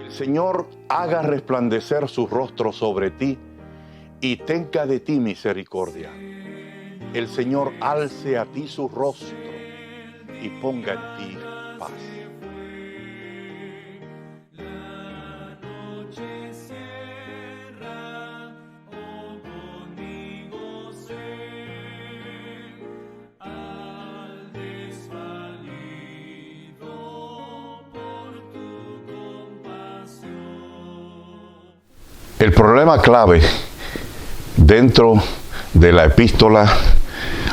El Señor haga resplandecer su rostro sobre ti y tenga de ti misericordia. El Señor alce a ti su rostro y ponga en ti paz. El problema clave dentro de la epístola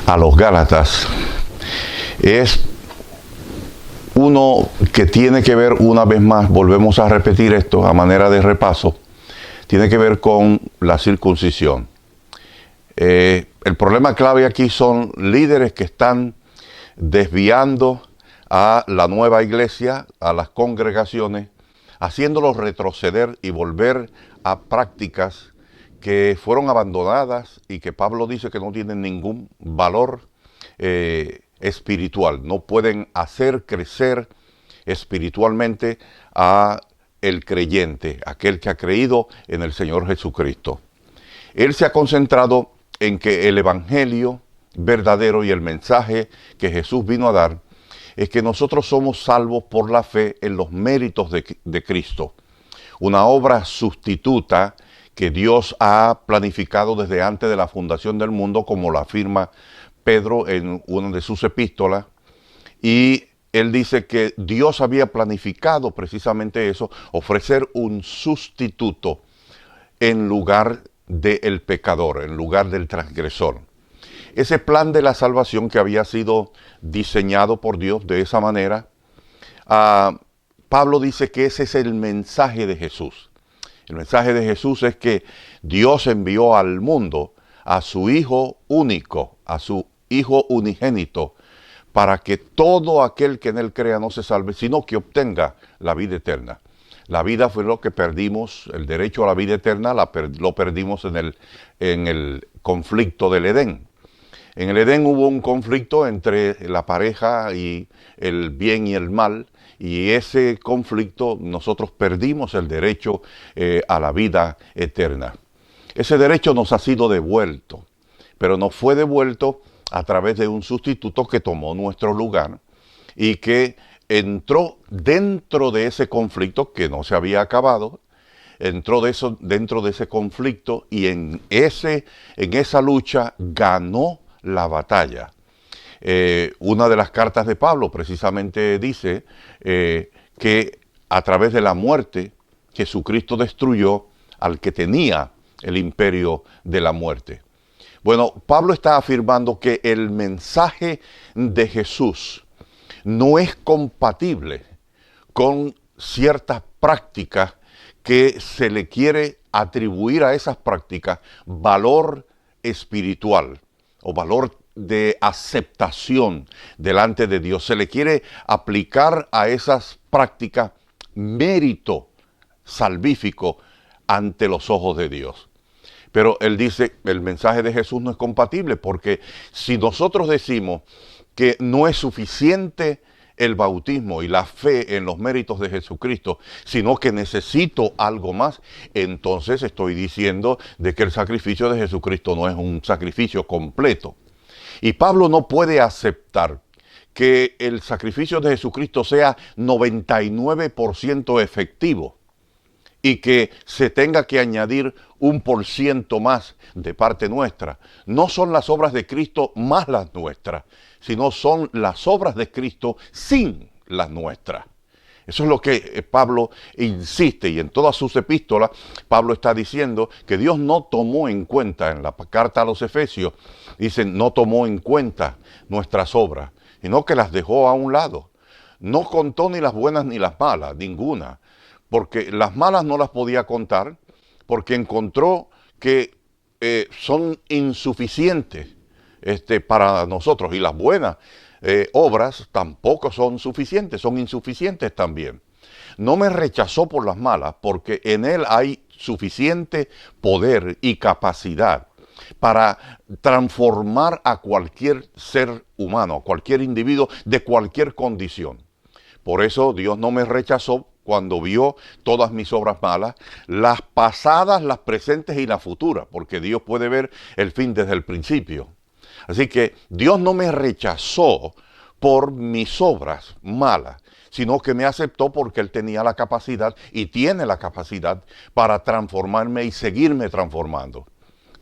a los Gálatas es uno que tiene que ver, una vez más, volvemos a repetir esto a manera de repaso, tiene que ver con la circuncisión. El problema clave aquí son líderes que están desviando a la nueva iglesia, a las congregaciones, haciéndolos retroceder y volver a prácticas que fueron abandonadas y que Pablo dice que no tienen ningún valor espiritual. No pueden hacer crecer espiritualmente a el creyente, aquel que ha creído en el Señor Jesucristo. Él se ha concentrado en que el evangelio verdadero y el mensaje que Jesús vino a dar es que nosotros somos salvos por la fe en los méritos de Cristo. Una obra sustituta que Dios ha planificado desde antes de la fundación del mundo, como lo afirma Pedro en una de sus epístolas. Y él dice que Dios había planificado precisamente eso, ofrecer un sustituto en lugar del pecador, en lugar del transgresor. Ese plan de la salvación que había sido diseñado por Dios de esa manera, Pablo dice que ese es el mensaje de Jesús. El mensaje de Jesús es que Dios envió al mundo a su Hijo único, a su Hijo unigénito, para que todo aquel que en Él crea no se salve, sino que obtenga la vida eterna. La vida fue lo que perdimos, el derecho a la vida eterna lo perdimos en el conflicto del Edén. En el Edén hubo un conflicto entre la pareja y el bien y el mal, y ese conflicto nosotros perdimos el derecho a la vida eterna. Ese derecho nos ha sido devuelto, pero nos fue devuelto a través de un sustituto que tomó nuestro lugar y que entró dentro de ese conflicto que no se había acabado, entró dentro de ese conflicto y en esa lucha ganó la batalla. Una de las cartas de Pablo precisamente dice que a través de la muerte Jesucristo destruyó al que tenía el imperio de la muerte. Bueno, Pablo está afirmando que el mensaje de Jesús no es compatible con ciertas prácticas que se le quiere atribuir a esas prácticas valor espiritual o valor de aceptación delante de Dios. Se le quiere aplicar a esas prácticas mérito salvífico ante los ojos de Dios. Pero él dice, el mensaje de Jesús no es compatible, porque si nosotros decimos que no es suficiente el bautismo y la fe en los méritos de Jesucristo, sino que necesito algo más, entonces estoy diciendo de que el sacrificio de Jesucristo no es un sacrificio completo. Y Pablo no puede aceptar que el sacrificio de Jesucristo sea 99% efectivo y que se tenga que añadir 1% más de parte nuestra. No son las obras de Cristo más las nuestras, sino son las obras de Cristo sin las nuestras. Eso es lo que Pablo insiste, y en todas sus epístolas Pablo está diciendo que Dios no tomó en cuenta, en la carta a los Efesios, dice, no tomó en cuenta nuestras obras, sino que las dejó a un lado. No contó ni las buenas ni las malas, ninguna, porque las malas no las podía contar, porque encontró que son insuficientes para nosotros, y las buenas obras tampoco son suficientes, son insuficientes también. No me rechazó por las malas, porque en Él hay suficiente poder y capacidad para transformar a cualquier ser humano, a cualquier individuo de cualquier condición. Por eso Dios no me rechazó cuando vio todas mis obras malas, las pasadas, las presentes y las futuras, porque Dios puede ver el fin desde el principio. Así que Dios no me rechazó por mis obras malas, sino que me aceptó porque Él tenía la capacidad y tiene la capacidad para transformarme y seguirme transformando.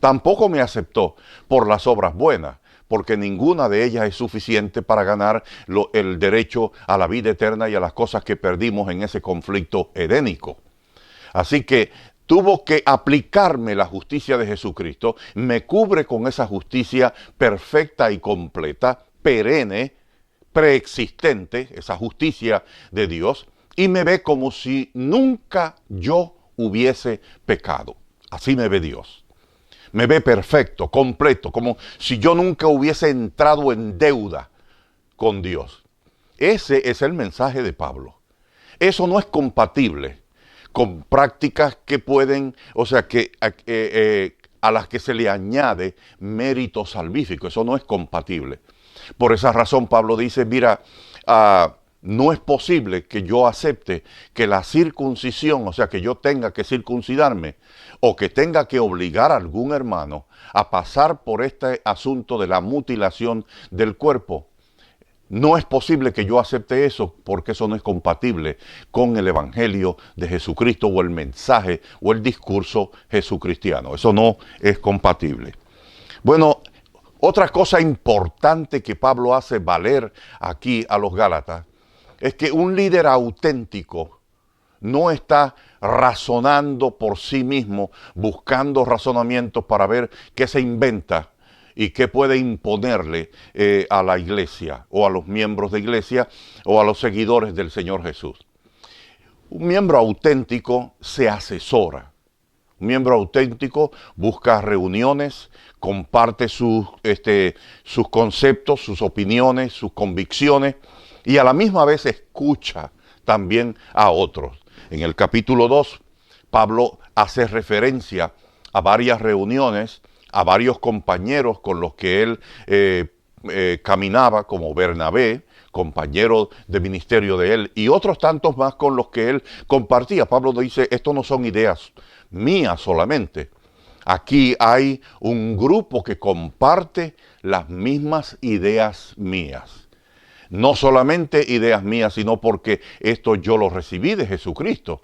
Tampoco me aceptó por las obras buenas, porque ninguna de ellas es suficiente para ganar el derecho a la vida eterna y a las cosas que perdimos en ese conflicto edénico. Así que tuvo que aplicarme la justicia de Jesucristo, me cubre con esa justicia perfecta y completa, perenne, preexistente, esa justicia de Dios, y me ve como si nunca yo hubiese pecado. Así me ve Dios. Me ve perfecto, completo, como si yo nunca hubiese entrado en deuda con Dios. Ese es el mensaje de Pablo. Eso no es compatible con prácticas que pueden, o sea, a las que se le añade mérito salvífico. Eso no es compatible. Por esa razón Pablo dice, mira, no es posible que yo acepte que la circuncisión, o sea, que yo tenga que circuncidarme o que tenga que obligar a algún hermano a pasar por este asunto de la mutilación del cuerpo. No es posible que yo acepte eso porque eso no es compatible con el Evangelio de Jesucristo o el mensaje o el discurso jesucristiano. Eso no es compatible. Bueno, otra cosa importante que Pablo hace valer aquí a los Gálatas es que un líder auténtico no está razonando por sí mismo, buscando razonamientos para ver qué se inventa y qué puede imponerle a la iglesia o a los miembros de iglesia o a los seguidores del Señor Jesús. Un miembro auténtico se asesora. Un miembro auténtico busca reuniones, comparte sus conceptos, sus opiniones, sus convicciones y a la misma vez escucha también a otros. En el capítulo 2, Pablo hace referencia a varias reuniones, a varios compañeros con los que él caminaba, como Bernabé, compañero de ministerio de él, y otros tantos más con los que él compartía. Pablo dice, esto no son ideas mías solamente. Aquí hay un grupo que comparte las mismas ideas mías. No solamente ideas mías, sino porque esto yo lo recibí de Jesucristo.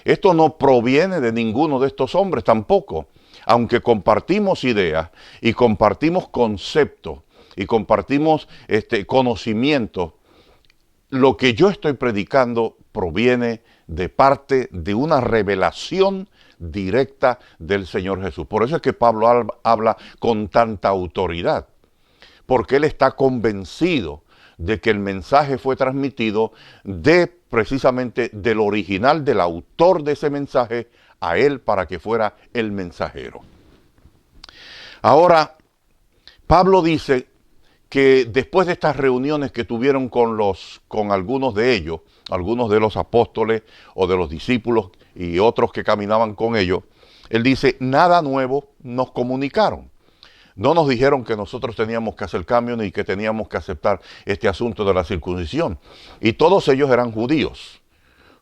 Esto no proviene de ninguno de estos hombres tampoco. Aunque compartimos ideas y compartimos conceptos y compartimos conocimiento, lo que yo estoy predicando proviene de parte de una revelación directa del Señor Jesús. Por eso es que Pablo habla con tanta autoridad, porque él está convencido de que el mensaje fue transmitido precisamente del original, del autor de ese mensaje, a él para que fuera el mensajero. Ahora, Pablo dice que después de estas reuniones que tuvieron con algunos de ellos, algunos de los apóstoles o de los discípulos y otros que caminaban con ellos, él dice, nada nuevo nos comunicaron. No nos dijeron que nosotros teníamos que hacer cambio ni que teníamos que aceptar este asunto de la circuncisión. Y todos ellos eran judíos.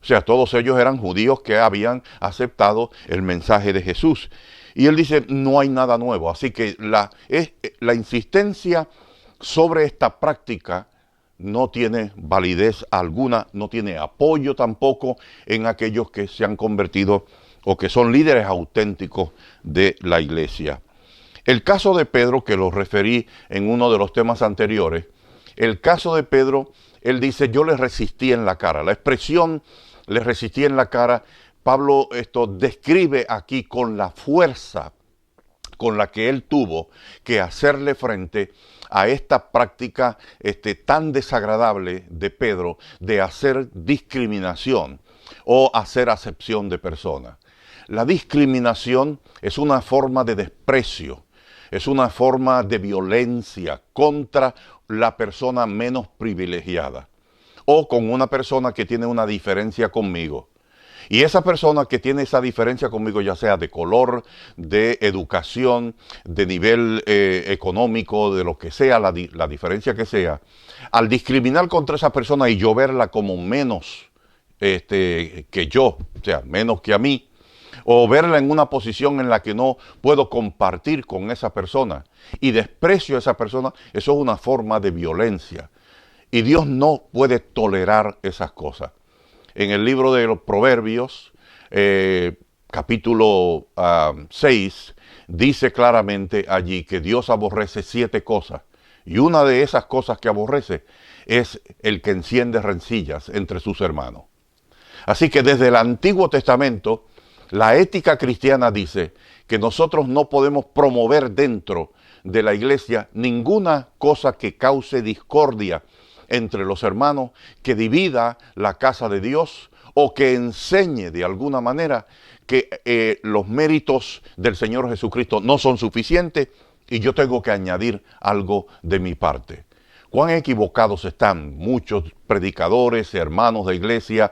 O sea, todos ellos eran judíos que habían aceptado el mensaje de Jesús. Y él dice, no hay nada nuevo. Así que la insistencia sobre esta práctica no tiene validez alguna, no tiene apoyo tampoco en aquellos que se han convertido o que son líderes auténticos de la iglesia. El caso de Pedro, que lo referí en uno de los temas anteriores, el caso de Pedro, él dice, yo le resistí en la cara. La expresión le resistí en la cara, Pablo describe aquí con la fuerza con la que él tuvo que hacerle frente a esta práctica tan desagradable de Pedro de hacer discriminación o hacer acepción de personas. La discriminación es una forma de desprecio, es una forma de violencia contra la persona menos privilegiada o con una persona que tiene una diferencia conmigo. Y esa persona que tiene esa diferencia conmigo, ya sea de color, de educación, de nivel económico, de lo que sea, la diferencia que sea, al discriminar contra esa persona y yo verla como menos que yo, o sea, menos que a mí, o verla en una posición en la que no puedo compartir con esa persona y desprecio a esa persona, eso es una forma de violencia. Y Dios no puede tolerar esas cosas. En el libro de los Proverbios, capítulo 6, dice claramente allí que Dios aborrece 7 cosas. Y una de esas cosas que aborrece es el que enciende rencillas entre sus hermanos. Así que desde el Antiguo Testamento, la ética cristiana dice que nosotros no podemos promover dentro de la iglesia ninguna cosa que cause discordia entre los hermanos, que divida la casa de Dios o que enseñe de alguna manera que los méritos del Señor Jesucristo no son suficientes y yo tengo que añadir algo de mi parte. Cuán equivocados están muchos predicadores, hermanos de iglesia,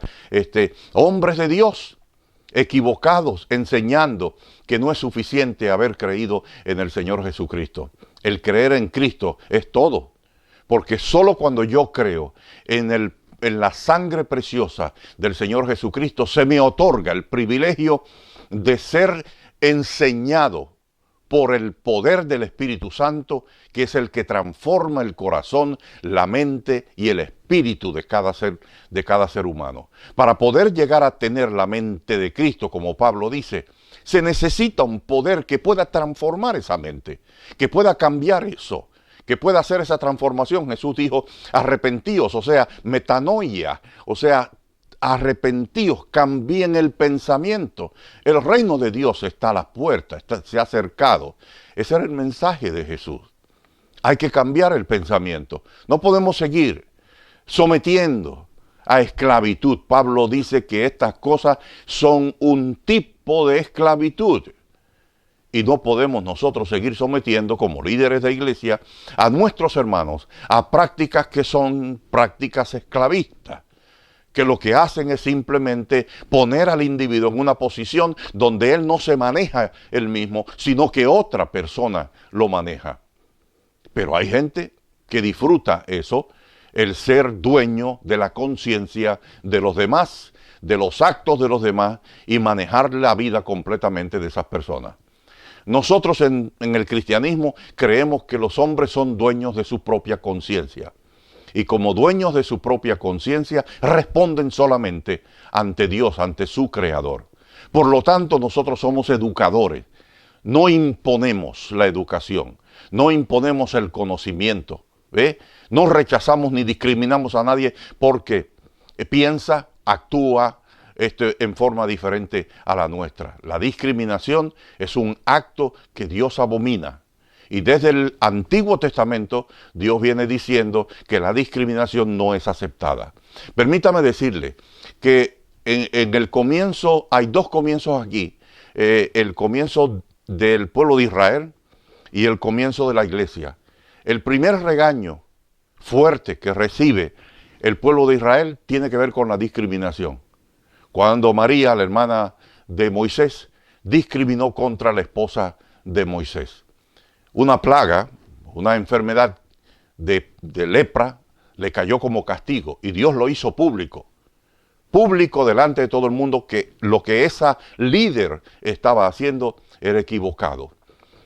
hombres de Dios, equivocados, enseñando que no es suficiente haber creído en el Señor Jesucristo. El creer en Cristo es todo, porque solo cuando yo creo en la sangre preciosa del Señor Jesucristo se me otorga el privilegio de ser enseñado por el poder del Espíritu Santo, que es el que transforma el corazón, la mente y el espíritu de cada ser humano. Para poder llegar a tener la mente de Cristo, como Pablo dice, se necesita un poder que pueda transformar esa mente, que pueda cambiar eso, que pueda hacer esa transformación. Jesús dijo, arrepentíos, o sea, metanoia, o sea, arrepentíos, cambien el pensamiento. El reino de Dios está a las puertas, se ha acercado. Ese era el mensaje de Jesús. Hay que cambiar el pensamiento. No podemos seguir sometiendo a esclavitud. Pablo dice que estas cosas son un tipo de esclavitud. Y no podemos nosotros seguir sometiendo como líderes de iglesia a nuestros hermanos a prácticas que son prácticas esclavistas, que lo que hacen es simplemente poner al individuo en una posición donde él no se maneja él mismo, sino que otra persona lo maneja. Pero hay gente que disfruta eso, el ser dueño de la conciencia de los demás, de los actos de los demás y manejar la vida completamente de esas personas. Nosotros en el cristianismo creemos que los hombres son dueños de su propia conciencia. Y como dueños de su propia conciencia, responden solamente ante Dios, ante su Creador. Por lo tanto, nosotros somos educadores. No imponemos la educación, no imponemos el conocimiento. No rechazamos ni discriminamos a nadie porque piensa, actúa en forma diferente a la nuestra. La discriminación es un acto que Dios abomina. Y desde el Antiguo Testamento, Dios viene diciendo que la discriminación no es aceptada. Permítame decirle que en el comienzo, hay 2 comienzos aquí. El comienzo del pueblo de Israel y el comienzo de la iglesia. El primer regaño fuerte que recibe el pueblo de Israel tiene que ver con la discriminación. Cuando María, la hermana de Moisés, discriminó contra la esposa de Moisés. Una plaga, una enfermedad de lepra, le cayó como castigo y Dios lo hizo público. Público delante de todo el mundo que lo que esa líder estaba haciendo era equivocado.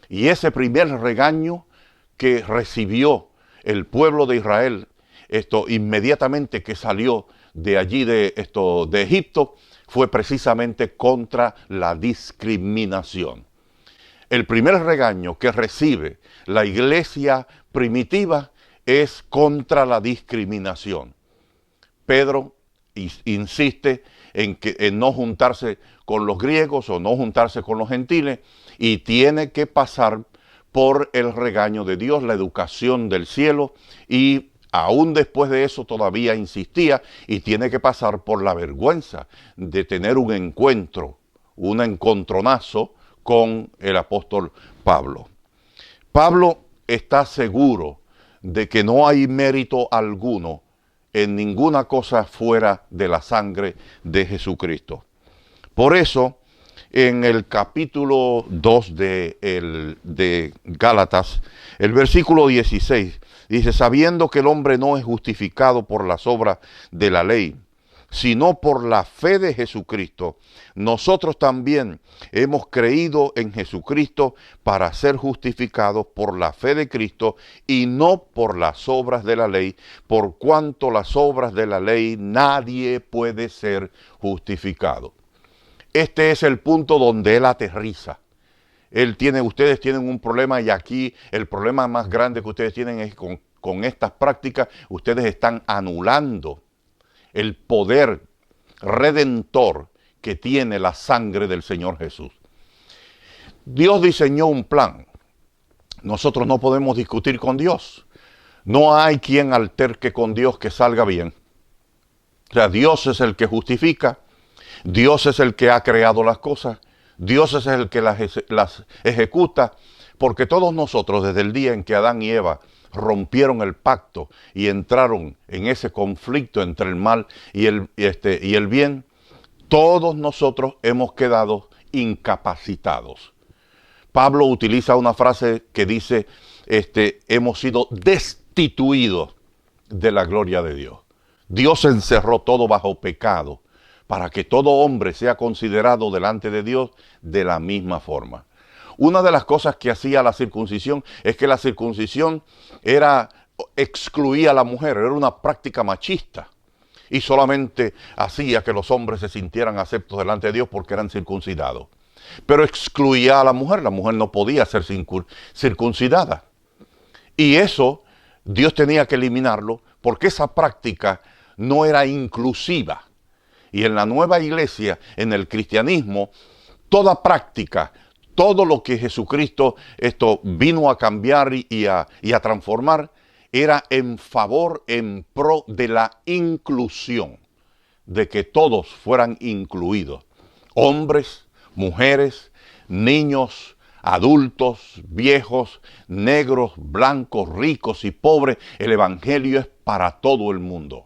Y ese primer regaño que recibió el pueblo de Israel, inmediatamente que salió de allí de Egipto, fue precisamente contra la discriminación. El primer regaño que recibe la iglesia primitiva es contra la discriminación. Pedro insiste en no juntarse con los griegos o no juntarse con los gentiles y tiene que pasar por el regaño de Dios, la educación del cielo, y aún después de eso todavía insistía y tiene que pasar por la vergüenza de tener un encuentro, un encontronazo con el apóstol Pablo. Pablo está seguro de que no hay mérito alguno en ninguna cosa fuera de la sangre de Jesucristo. Por eso, en el capítulo 2 de Gálatas, el versículo 16, dice, sabiendo que el hombre no es justificado por las obras de la ley, sino por la fe de Jesucristo, nosotros también hemos creído en Jesucristo para ser justificados por la fe de Cristo y no por las obras de la ley, por cuanto las obras de la ley nadie puede ser justificado. Este es el punto donde él aterriza. Ustedes tienen un problema y aquí el problema más grande que ustedes tienen es con estas prácticas, ustedes están anulando el poder redentor que tiene la sangre del Señor Jesús. Dios diseñó un plan. Nosotros no podemos discutir con Dios. No hay quien alterque con Dios que salga bien. O sea, Dios es el que justifica. Dios es el que ha creado las cosas. Dios es el que las ejecuta. Porque todos nosotros, desde el día en que Adán y Eva rompieron el pacto y entraron en ese conflicto entre el mal y el bien, todos nosotros hemos quedado incapacitados. Pablo utiliza una frase que dice, hemos sido destituidos de la gloria de Dios. Dios encerró todo bajo pecado para que todo hombre sea considerado delante de Dios de la misma forma. Una de las cosas que hacía la circuncisión es que la circuncisión excluía a la mujer, era una práctica machista y solamente hacía que los hombres se sintieran aceptos delante de Dios porque eran circuncidados. Pero excluía a la mujer no podía ser circuncidada. Y eso Dios tenía que eliminarlo porque esa práctica no era inclusiva. Y en la nueva iglesia, en el cristianismo, toda práctica, todo lo que Jesucristo vino a cambiar y a transformar, era en favor, en pro de la inclusión, de que todos fueran incluidos. Hombres, mujeres, niños, adultos, viejos, negros, blancos, ricos y pobres. El evangelio es para todo el mundo.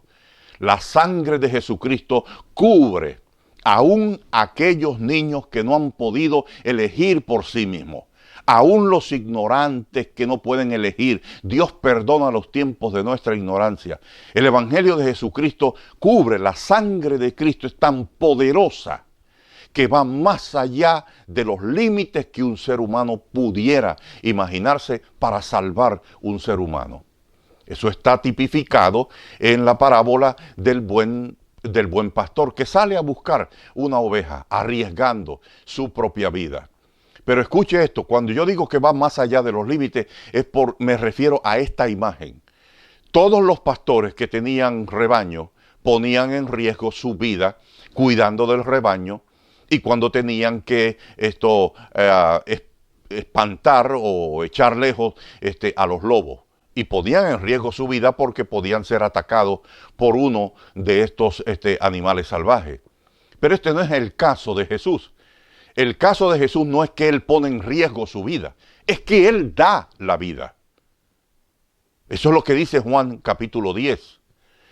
La sangre de Jesucristo cubre aún aquellos niños que no han podido elegir por sí mismos, aún los ignorantes que no pueden elegir. Dios perdona los tiempos de nuestra ignorancia. El evangelio de Jesucristo cubre, la sangre de Cristo es tan poderosa que va más allá de los límites que un ser humano pudiera imaginarse para salvar un ser humano. Eso está tipificado en la parábola del buen pastor que sale a buscar una oveja, arriesgando su propia vida. Pero escuche esto, cuando yo digo que va más allá de los límites, me refiero a esta imagen. Todos los pastores que tenían rebaño ponían en riesgo su vida cuidando del rebaño, y cuando tenían que espantar o echar lejos a los lobos. Y ponían en riesgo su vida porque podían ser atacados por uno de estos animales salvajes. Pero este no es el caso de Jesús. El caso de Jesús no es que Él pone en riesgo su vida, es que Él da la vida. Eso es lo que dice Juan capítulo 10.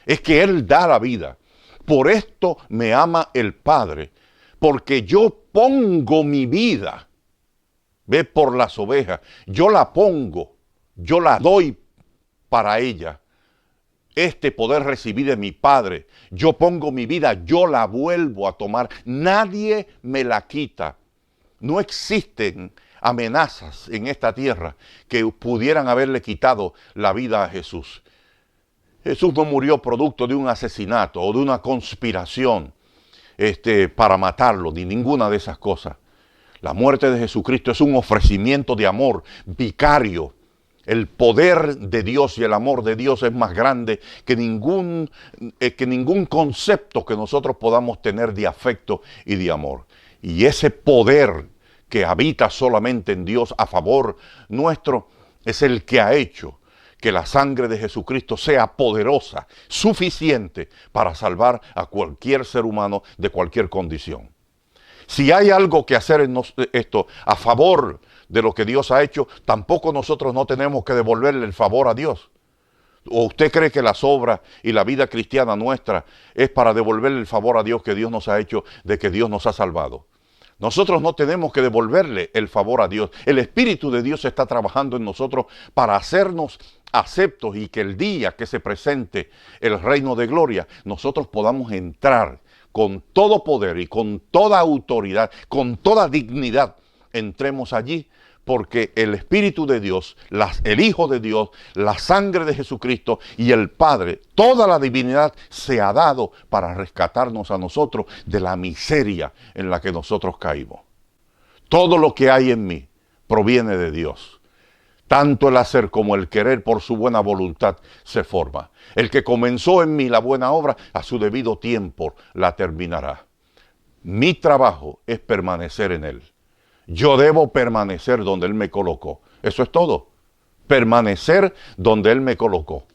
Es que Él da la vida. Por esto me ama el Padre, porque yo pongo mi vida, ve, por las ovejas. Yo la pongo, yo la doy para ella. Este poder recibí de mi Padre. Yo pongo mi vida, yo la vuelvo a tomar. Nadie me la quita. No existen amenazas en esta tierra que pudieran haberle quitado la vida a Jesús. Jesús no murió producto de un asesinato o de una conspiración para matarlo, ni ninguna de esas cosas. La muerte de Jesucristo es un ofrecimiento de amor vicario. El poder de Dios y el amor de Dios es más grande que ningún concepto que nosotros podamos tener de afecto y de amor. Y ese poder que habita solamente en Dios a favor nuestro es el que ha hecho que la sangre de Jesucristo sea poderosa, suficiente para salvar a cualquier ser humano de cualquier condición. Si hay algo que hacer en esto a favor de lo que Dios ha hecho, tampoco nosotros no tenemos que devolverle el favor a Dios. ¿O usted cree que las obras y la vida cristiana nuestra es para devolverle el favor a Dios que Dios nos ha hecho, de que Dios nos ha salvado? Nosotros no tenemos que devolverle el favor a Dios. El Espíritu de Dios está trabajando en nosotros para hacernos aceptos y que el día que se presente el reino de gloria, nosotros podamos entrar con todo poder y con toda autoridad, con toda dignidad, entremos allí, porque el Espíritu de Dios, el Hijo de Dios, la sangre de Jesucristo y el Padre, toda la divinidad se ha dado para rescatarnos a nosotros de la miseria en la que nosotros caímos. Todo lo que hay en mí proviene de Dios. Tanto el hacer como el querer por su buena voluntad se forma. El que comenzó en mí la buena obra, a su debido tiempo la terminará. Mi trabajo es permanecer en Él. Yo debo permanecer donde Él me colocó. Eso es todo. Permanecer donde Él me colocó.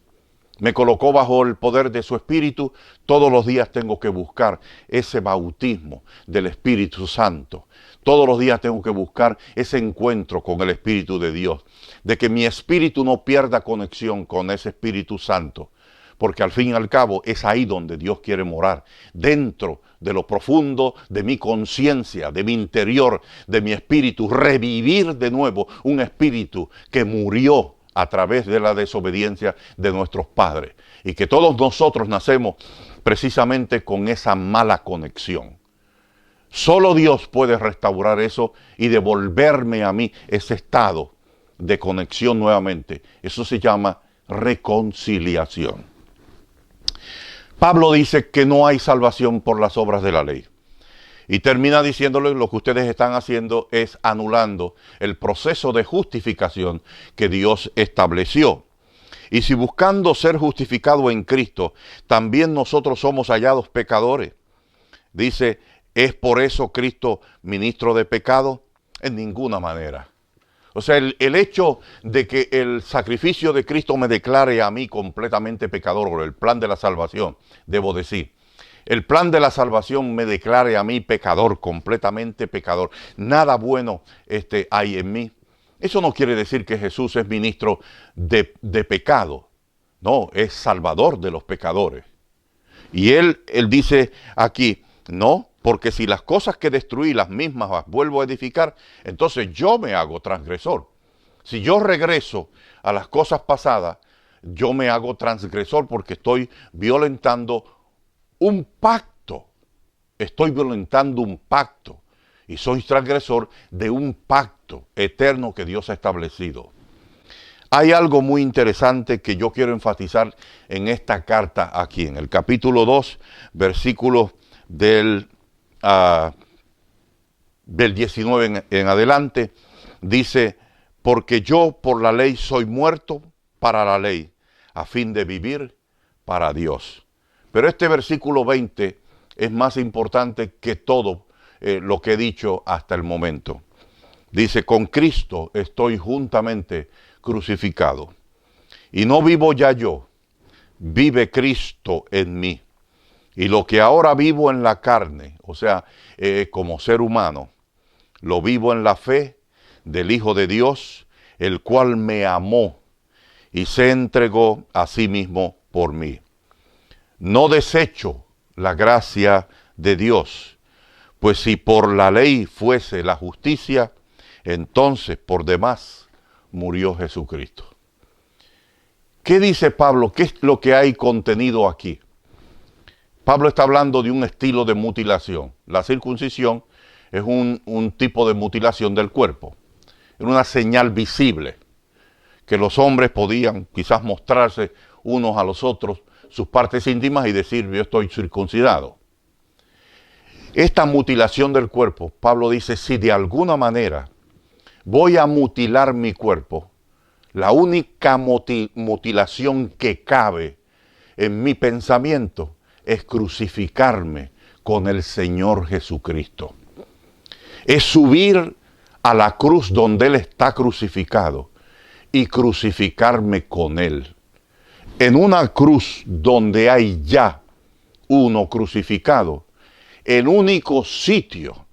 Me colocó bajo el poder de su Espíritu. Todos los días tengo que buscar ese bautismo del Espíritu Santo. Todos los días tengo que buscar ese encuentro con el Espíritu de Dios. De que mi espíritu no pierda conexión con ese Espíritu Santo. Porque al fin y al cabo es ahí donde Dios quiere morar. Dentro de lo profundo de mi conciencia, de mi interior, de mi espíritu. Revivir de nuevo un espíritu que murió a través de la desobediencia de nuestros padres. Y que todos nosotros nacemos precisamente con esa mala conexión. Solo Dios puede restaurar eso y devolverme a mí ese estado de conexión nuevamente. Eso se llama reconciliación. Pablo dice que no hay salvación por las obras de la ley. Y termina diciéndole lo que ustedes están haciendo es anulando el proceso de justificación que Dios estableció. Y si buscando ser justificado en Cristo, también nosotros somos hallados pecadores. Dice, ¿es por eso Cristo ministro de pecado? En ninguna manera. O sea, el hecho de que el sacrificio de Cristo me declare a mí completamente pecador, o el plan de la salvación, debo decir, el plan de la salvación me declare a mí pecador, completamente pecador. Nada bueno hay en mí. Eso no quiere decir que Jesús es ministro de pecado. No, es salvador de los pecadores. Y él dice aquí, no, porque si las cosas que destruí, las mismas las vuelvo a edificar, entonces yo me hago transgresor. Si yo regreso a las cosas pasadas, yo me hago transgresor porque estoy violentando un pacto. Estoy violentando un pacto. Y soy transgresor de un pacto eterno que Dios ha establecido. Hay algo muy interesante que yo quiero enfatizar en esta carta aquí, en el capítulo 2, versículos del 19 en adelante, dice, porque yo por la ley soy muerto para la ley, a fin de vivir para Dios. Pero este versículo 20 es más importante que todo lo que he dicho hasta el momento. Dice, con Cristo estoy juntamente crucificado. Y no vivo ya yo, vive Cristo en mí. Y lo que ahora vivo en la carne, o sea, como ser humano, lo vivo en la fe del Hijo de Dios, el cual me amó y se entregó a sí mismo por mí. No desecho la gracia de Dios, pues si por la ley fuese la justicia, entonces por demás murió Jesucristo. ¿Qué dice Pablo? ¿Qué es lo que hay contenido aquí? Pablo está hablando de un estilo de mutilación. La circuncisión es un tipo de mutilación del cuerpo. Era una señal visible que los hombres podían quizás mostrarse unos a los otros sus partes íntimas y decir, yo estoy circuncidado. Esta mutilación del cuerpo, Pablo dice, si de alguna manera voy a mutilar mi cuerpo, la única mutilación que cabe en mi pensamiento es crucificarme con el Señor Jesucristo. Es subir a la cruz donde Él está crucificado y crucificarme con Él. En una cruz donde hay ya uno crucificado, el único sitio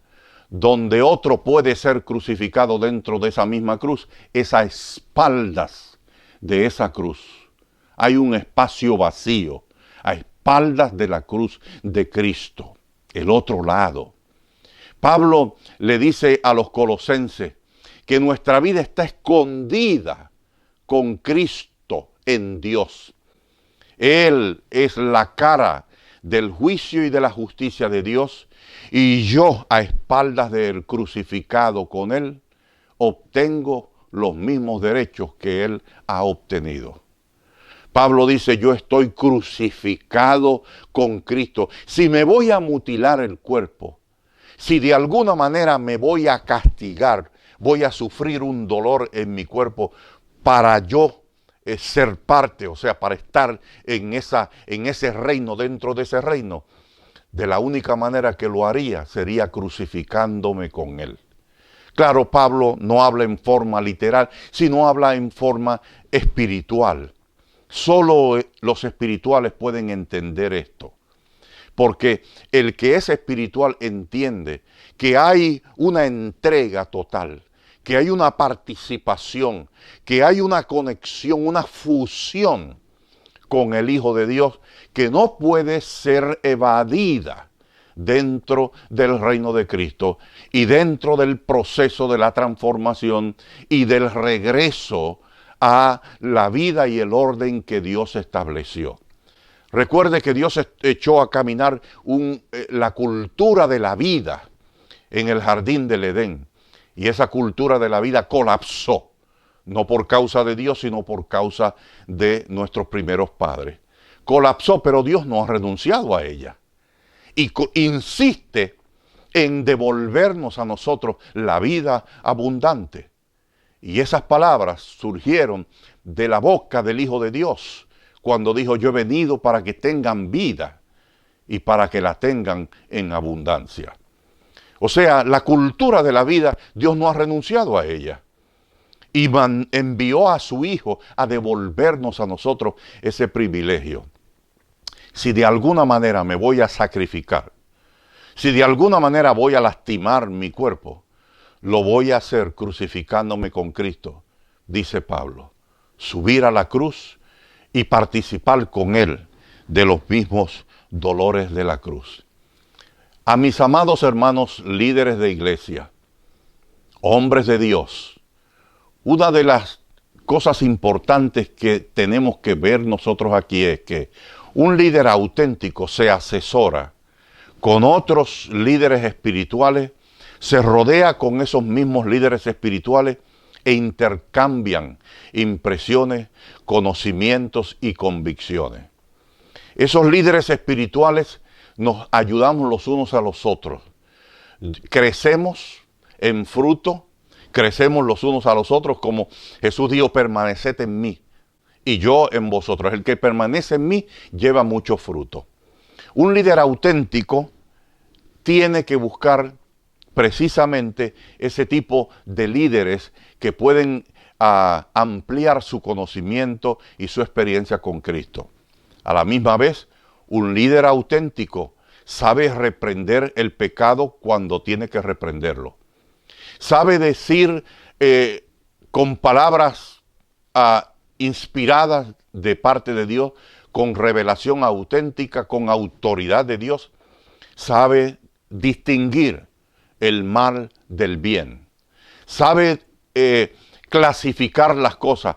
donde otro puede ser crucificado dentro de esa misma cruz es a espaldas de esa cruz. Hay un espacio vacío, a espaldas de la cruz de Cristo, el otro lado. Pablo le dice a los colosenses que nuestra vida está escondida con Cristo en Dios. Él es la cara del juicio y de la justicia de Dios, y yo, a espaldas del crucificado con Él, obtengo los mismos derechos que Él ha obtenido. Pablo dice, yo estoy crucificado con Cristo. Si me voy a mutilar el cuerpo, si de alguna manera me voy a castigar, voy a sufrir un dolor en mi cuerpo para yo ser parte, o sea, para estar en ese reino, dentro de ese reino, de la única manera que lo haría sería crucificándome con Él. Claro, Pablo no habla en forma literal, sino habla en forma espiritual. Solo los espirituales pueden entender esto. Porque el que es espiritual entiende que hay una entrega total, que hay una participación, que hay una conexión, una fusión con el Hijo de Dios que no puede ser evadida dentro del reino de Cristo y dentro del proceso de la transformación y del regreso a la vida y el orden que Dios estableció. Recuerde que Dios echó a caminar la cultura de la vida en el jardín del Edén. Y esa cultura de la vida colapsó, no por causa de Dios, sino por causa de nuestros primeros padres. Colapsó, pero Dios no ha renunciado a ella. Y insiste en devolvernos a nosotros la vida abundante. Y esas palabras surgieron de la boca del Hijo de Dios, cuando dijo, yo he venido para que tengan vida y para que la tengan en abundancia. O sea, la cultura de la vida, Dios no ha renunciado a ella. Y envió a su Hijo a devolvernos a nosotros ese privilegio. Si de alguna manera me voy a sacrificar, si de alguna manera voy a lastimar mi cuerpo, lo voy a hacer crucificándome con Cristo, dice Pablo. Subir a la cruz y participar con Él de los mismos dolores de la cruz. A mis amados hermanos líderes de iglesia, hombres de Dios, una de las cosas importantes que tenemos que ver nosotros aquí es que un líder auténtico se asesora con otros líderes espirituales, se rodea con esos mismos líderes espirituales e intercambian impresiones, conocimientos y convicciones. Esos líderes espirituales nos ayudamos los unos a los otros. Crecemos en fruto, crecemos los unos a los otros, como Jesús dijo, permaneced en mí y yo en vosotros. El que permanece en mí lleva mucho fruto. Un líder auténtico tiene que buscar precisamente ese tipo de líderes que pueden ampliar su conocimiento y su experiencia con Cristo. A la misma vez, un líder auténtico sabe reprender el pecado cuando tiene que reprenderlo. Sabe decir con palabras inspiradas de parte de Dios, con revelación auténtica, con autoridad de Dios. Sabe distinguir el mal del bien. Sabe clasificar las cosas.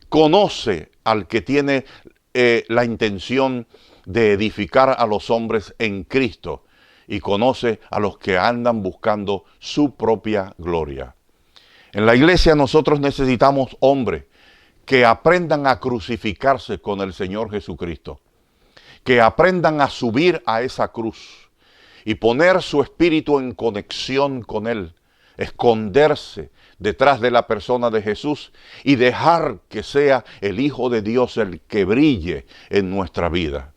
Conoce al que tiene la intención de edificar a los hombres en Cristo y conoce a los que andan buscando su propia gloria. En la iglesia nosotros necesitamos hombres que aprendan a crucificarse con el Señor Jesucristo, que aprendan a subir a esa cruz y poner su espíritu en conexión con Él, esconderse detrás de la persona de Jesús y dejar que sea el Hijo de Dios el que brille en nuestra vida.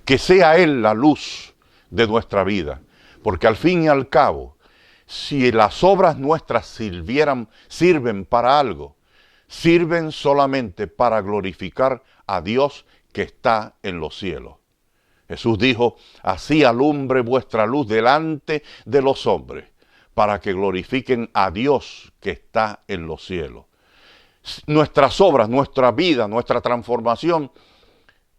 Que sea Él la luz de nuestra vida, porque al fin y al cabo, si las obras nuestras sirven para algo, sirven solamente para glorificar a Dios que está en los cielos. Jesús dijo, así alumbre vuestra luz delante de los hombres, para que glorifiquen a Dios que está en los cielos. Nuestras obras, nuestra vida, nuestra transformación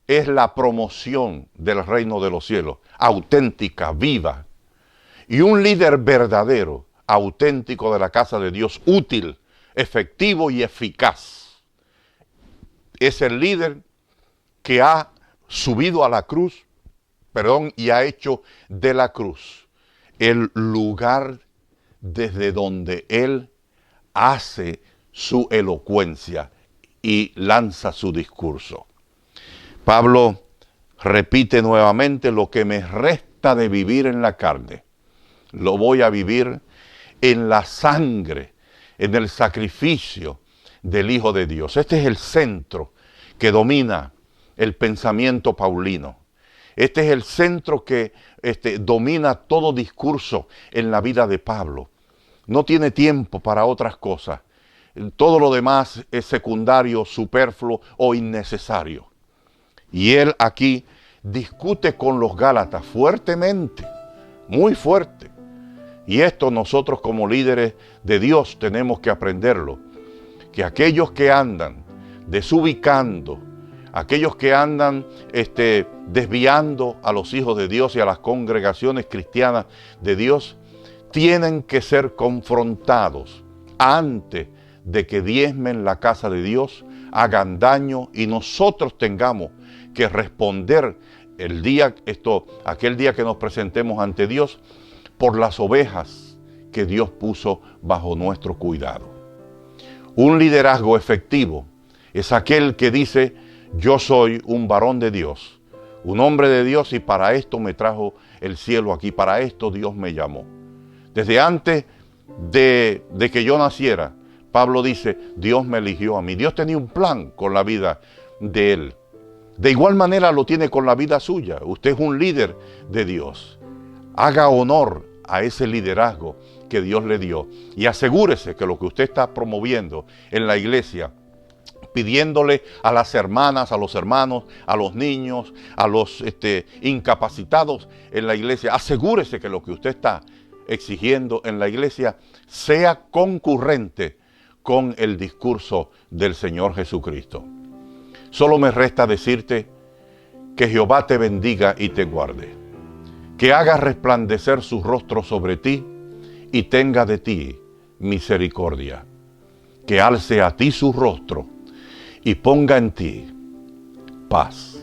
es la promoción del reino de los cielos, auténtica, viva. Y un líder verdadero, auténtico de la casa de Dios, útil, efectivo y eficaz, es el líder que ha subido a la cruz, y ha hecho de la cruz el lugar desde donde Él hace su elocuencia y lanza su discurso. Pablo repite nuevamente: lo que me resta de vivir en la carne, lo voy a vivir en la sangre, en el sacrificio del Hijo de Dios. Este es el centro que domina el pensamiento paulino. Este es el centro que domina todo discurso en la vida de Pablo. No tiene tiempo para otras cosas. Todo lo demás es secundario, superfluo o innecesario. Y él aquí discute con los Gálatas fuertemente, muy fuerte. Y esto nosotros como líderes de Dios tenemos que aprenderlo. Que aquellos que andan desubicando, aquellos que andan desviando a los hijos de Dios y a las congregaciones cristianas de Dios, tienen que ser confrontados antes de que diezmen la casa de Dios, hagan daño y nosotros tengamos que responder aquel día que nos presentemos ante Dios por las ovejas que Dios puso bajo nuestro cuidado. Un liderazgo efectivo es aquel que dice: yo soy un varón de Dios, un hombre de Dios, y para esto me trajo el cielo aquí, para esto Dios me llamó. Desde antes de que yo naciera, Pablo dice: Dios me eligió a mí. Dios tenía un plan con la vida de él. De igual manera lo tiene con la vida suya. Usted es un líder de Dios. Haga honor a ese liderazgo que Dios le dio y asegúrese que lo que usted está promoviendo en la iglesia, pidiéndole a las hermanas, a los hermanos, a los niños, a los incapacitados en la iglesia, asegúrese que lo que usted está exigiendo en la iglesia sea concurrente con el discurso del Señor Jesucristo. Solo me resta decirte que Jehová te bendiga y te guarde, que haga resplandecer su rostro sobre ti y tenga de ti misericordia, que alce a ti su rostro y ponga en ti paz.